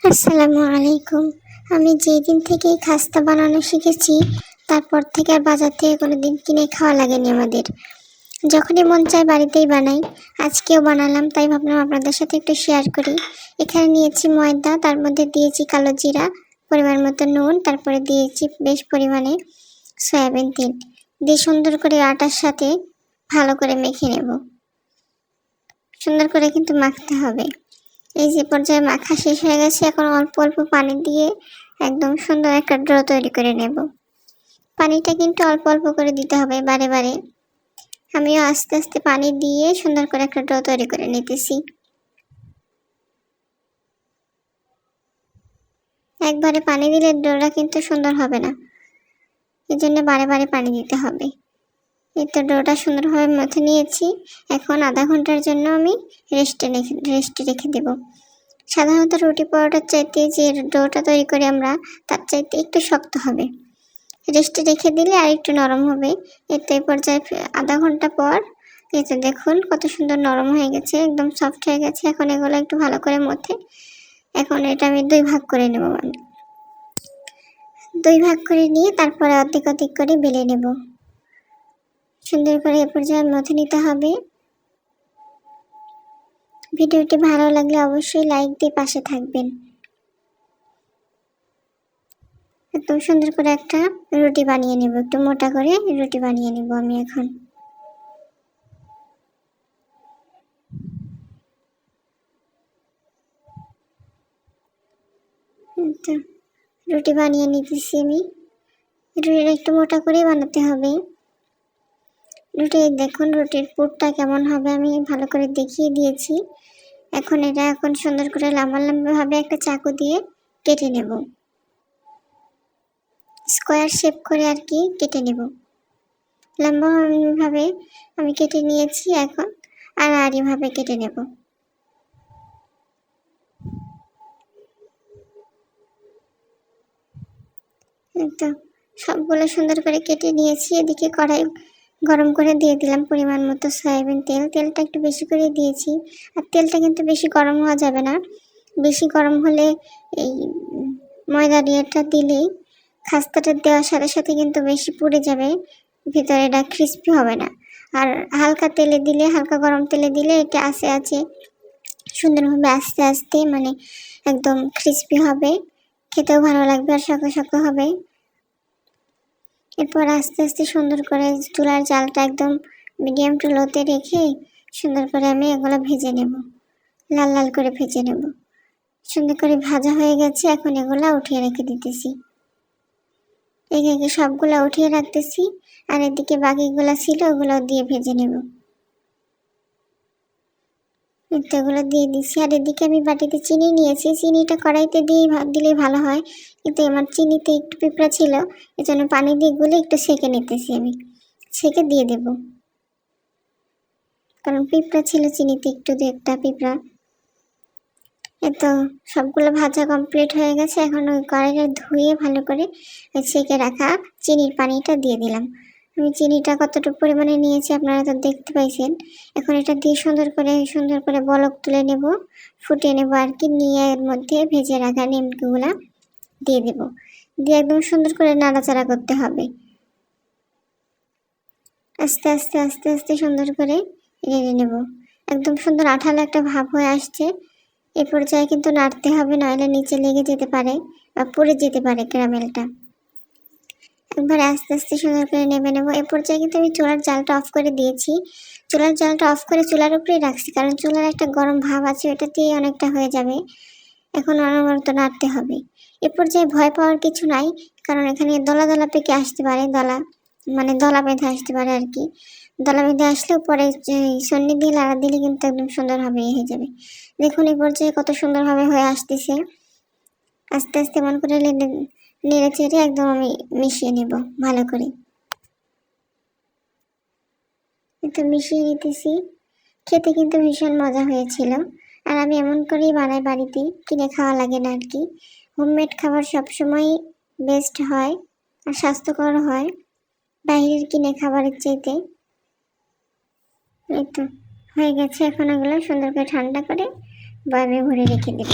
আসসালামু আলাইকুম। আমি যেই দিন থেকে খাস্তা বানানো শিখেছি তারপর থেকে আর বাজার থেকে কোনোদিন কিনে খাওয়া লাগেনি আমাদের। যখনই মন চায় বাড়িতেই বানাই। আজকেও বানালাম, তাই ভাবলাম আপনাদের সাথে একটু শেয়ার করি। এখানে নিয়েছি ময়দা, তার মধ্যে দিয়েছি কালো জিরা, পরিমাণ মতো নুন, তারপরে দিয়েছি বেশ পরিমাণে সয়াবিন তেল দিয়ে সুন্দর করে আটার সাথে ভালো করে মেখে নেব। সুন্দর করে কিন্তু মাখতে হবে। এই যে পর্যায়ে মাখা শেষ হয়ে গেছে, এখন অল্প অল্প পানি দিয়ে একদম সুন্দর একটা ড্রো তৈরি করে নেব। পানিটা কিন্তু অল্প অল্প করে দিতে হবে বারে বারে। আমিও আস্তে আস্তে পানি দিয়ে সুন্দর করে একটা ড্রো তৈরি করে নিতেছি। একবারে পানি দিলে ডোটা কিন্তু সুন্দর হবে না, এই জন্য বারে বারে পানি দিতে হবে। এই তো ডোটা সুন্দরভাবে মথে নিয়েছি। এখন আধা ঘন্টার জন্য আমি রেস্টে রেখে দেব। সাধারণত রুটি পরোটার চাইতে যে ডোটা তৈরি করি আমরা, তার চাইতে একটু শক্ত হবে। রেস্টে রেখে দিলে আর একটু নরম হবে। এতে পর্যায়ে আধা ঘন্টা পর এই তো দেখুন কত সুন্দর নরম হয়ে গেছে, একদম সফট হয়ে গেছে। এখন এগুলো একটু ভালো করে মথে এখন এটা আমি 2 ভাগ করে নেব। মানে 2 ভাগ করে নিয়ে তারপরে অর্ধেক অর্ধেক করে বেলে নেব। সুন্দর করে এ পর্যায়ে মথে নিতে হবে। ভিডিওটি ভালো লাগলে অবশ্যই লাইক দিয়ে পাশে থাকবেন। একদম সুন্দর করে একটা রুটি বানিয়ে নেব, একটু মোটা করে রুটি বানিয়ে নেব আমি এখন। তো রুটি বানিয়ে নিতেছি আমি। রুটিটা একটু মোটা করে বানাতে হবে। রুটি দেখুন রুটির পুরটা কেমন হবে আমি ভালো করে দেখিয়ে দিয়েছি। এখন সুন্দর করে লম্বা লম্বাভাবে একটা চাকু দিয়ে কেটে নেব। স্কোয়ার শেপ করে আর কি কেটে নেব। লম্বাভাবে আমি কেটে নিয়েছি, এখন আড়াআড়িভাবে কেটে নেব। তো সবগুলো সুন্দর করে কেটে নিয়েছি। এদিকে কড়াই গরম করে দিয়ে দিলাম পরিমাণ মতো সয়াবিন তেল। তেলটা একটু বেশি করে দিয়েছি। আর তেলটা কিন্তু বেশি গরম হওয়া যাবে না। বেশি গরম হলে এই ময়দা ইয়েটা দিলেই খাস্তাটা দেওয়ার সাথে সাথে কিন্তু বেশি পুড়ে যাবে, ভিতরে এটা ক্রিস্পি হবে না। আর হালকা তেলে দিলে, হালকা গরম তেলে দিলে এটা আছে সুন্দরভাবে আস্তে আস্তে মানে একদম ক্রিস্পি হবে, খেতেও ভালো লাগবে আর শক্ত শক্ত হবে। এরপর আস্তে আস্তে সুন্দর করে চুলার জালটা একদম মিডিয়াম টু লোতে রেখে সুন্দর করে আমি এগুলো ভেজে নেব, লাল লাল করে ভেজে নেব। সুন্দর করে ভাজা হয়ে গেছে, এখন এগুলো উঠিয়ে রেখে দিতেছি। একে একে সবগুলো উঠিয়ে রাখতেছি। আর এদিকে বাকিগুলো ছিল ওগুলো দিয়ে ভেজে নেব। এগুলো দিয়ে দিচ্ছি। আর এদিকে আমি বাটিতে চিনি নিয়েছি। চিনিটা কড়াইতে দিলে ভালো হয়, কিন্তু আমার চিনিতে একটু পিঁপড়া ছিল, এজন্য পানি দিয়ে গুলে একটু সেঁকে নিতেছি। আমি সেঁকে দিয়ে দেব, কারণ পিঁপড়া ছিল চিনিতে, একটু 2-1টা পিঁপড়া। তো সবগুলো ভাজা কমপ্লিট হয়ে গেছে। এখন ওই কড়াইটা ধুয়ে ভালো করে সেঁকে রাখা চিনির পানিটা দিয়ে দিলাম। আমি চিনিটা কতটুকু পরিমাণে নিয়েছি আপনারা তো দেখতে পাইছেন। এখন এটা দিয়ে সুন্দর করে বলক তুলে নেব, ফুটিয়ে নেব আর কি। নিয়ে এর মধ্যে ভেজে রাখা নিমকিগুলা দিয়ে দেব, দিয়ে একদম সুন্দর করে নাড়াচাড়া করতে হবে। আস্তে আস্তে আস্তে আস্তে সুন্দর করে নেড়ে নেব। একদম সুন্দর আঠালো একটা ভাব হয়ে আসছে। এ পর্যায়ে কিন্তু নাড়তে হবে, নইলে নিচে লেগে যেতে পারে বা পুড়ে যেতে পারে ক্যারামেলটা। একবার আস্তে আস্তে সুন্দর করে নেমে নেব। এ পর্যায়ে কিন্তু আমি চুলার জালটা অফ করে দিয়েছি। চুলার জালটা অফ করে চুলার উপরেই রাখছি, কারণ চুলার একটা গরম ভাব আছে, ওটাতেই অনেকটা হয়ে যাবে। এখন অনবরত নাড়তে হবে। এ পর্যায়ে ভয় পাওয়ার কিছু নাই, কারণ এখানে দলা দলা পেকে আসতে পারে, দলা বেঁধে আসতে পারে আর কি। দলা বেঁধে আসলেও পরে সন্নি দিয়ে লাড়া দিলে কিন্তু একদম সুন্দরভাবে হয়ে যাবে। দেখুন এই পর্যায়ে কত সুন্দরভাবে হয়ে আসতেছে। আস্তে আস্তে মন করে নেড়ে চেড়ে একদম আমি মিশিয়ে নেব ভালো করে। একটু মিশিয়ে নিতেছি। খেতে কিন্তু ভীষণ মজা হয়েছিল। আর আমি এমন করেই বানাই বাড়িতে, কিনে খাওয়া লাগে না আর কি। হোমমেড খাবার সবসময় বেস্ট হয় আর স্বাস্থ্যকর হয় বাইরের কিনে খাবারের চাইতে। এই তো হয়ে গেছে। এখন এগুলো সুন্দর করে ঠান্ডা করে বয়ামে ভরে রেখে দেব।